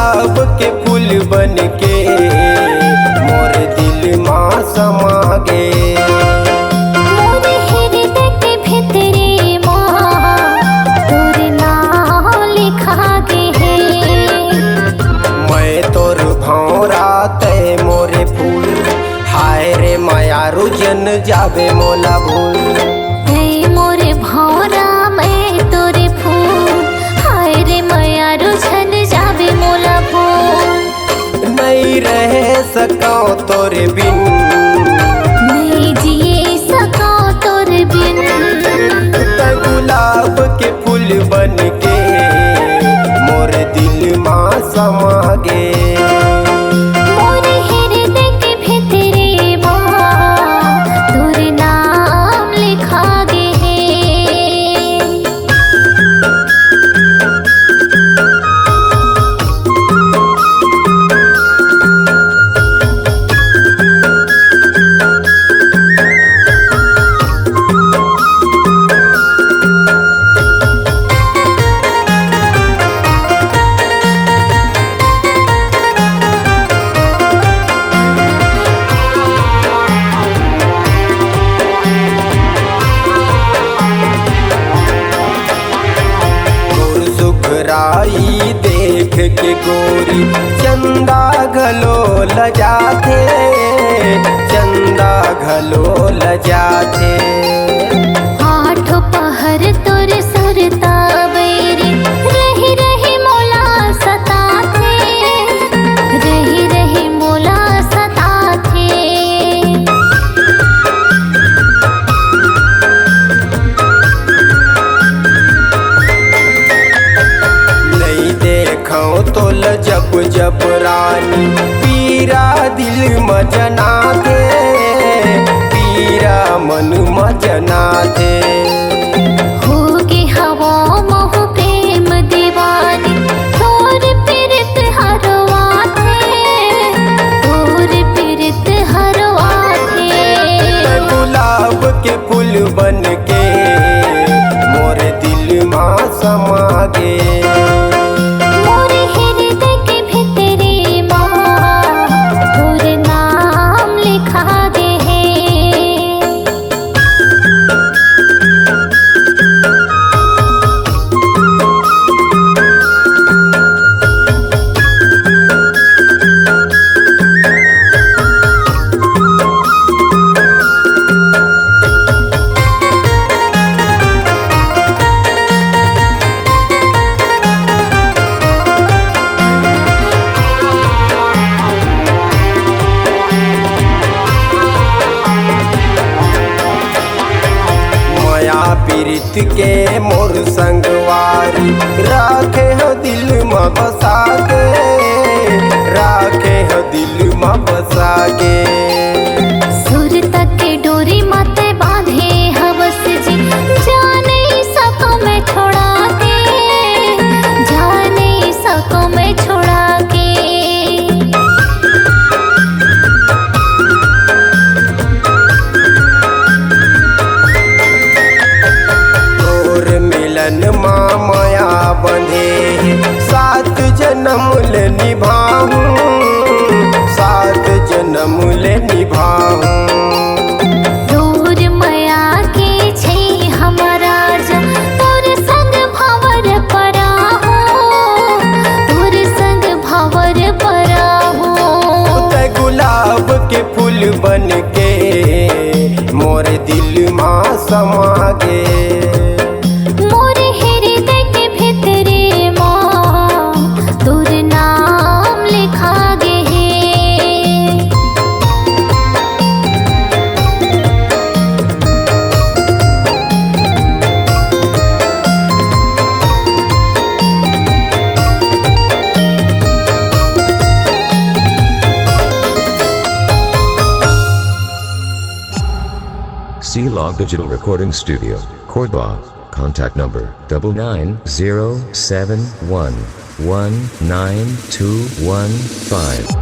गुलाब के फूल बन के मोर दिल माँ समा गे। मोर हृदय के भितरे माँ तोर नाम लिखा गे है। मैं तोर भौरा तय मोरे फूल, हाय रे माया रुझन जावे मोला भूल। हे मोरे भौरा मैं तोरे फूल, हाय रे माया रुझन जावे मोला भूल। नहीं रह सका तोरे बिन, नहीं जिए सका तोरे बिन। गुलाब के फूल बन के मोर दिल माँ समा गे। मोर हृदय के भितरे माँ तोर नाम लिखा गे है। सुखराई देख के गोरी चंदा घलो लजाथे, चंदा घलो लजाथे। आठ पहर तोर सरता बेरी रही रही मोला सताथे, रही रही मोला सताथे। नहीं देखो तो जब जब रानी पीरा दिल मजना थे, पीरा मन मजना थे। होगे हवा मोह प्रेम दीवानी तोर पीरित हरवा थे, तोर पीरित हरवा थे। गुलाब के फूल बन के मोर दिल माँ समा गे। मोर हृदय के भितरे माँ तोर नाम लिखा गे है। पीरित के मोर संगवारी राखे हो दिल में बसा के, राखे हो दिल में बसा के। सुर तक के डोरी मत बांधे हवस जी, जाने सको मैं छोड़ा के, जाने सको मैं छोड़ा के। मिलन माँ माया बंधे सात जन्म ले निभाऊं, सात जन्म ले निभाऊं। दूर माया के छे हमारा जा तोर संग भंवर परा हो, तोर संग भंवर परा हो। गुलाब के फूल बन के मोर दिल माँ समा गे। मोर हृदय के भितरे माँ तोर नाम लिखा गे है। C-Log Digital Recording Studio, Cordoba. Contact number 99071192115.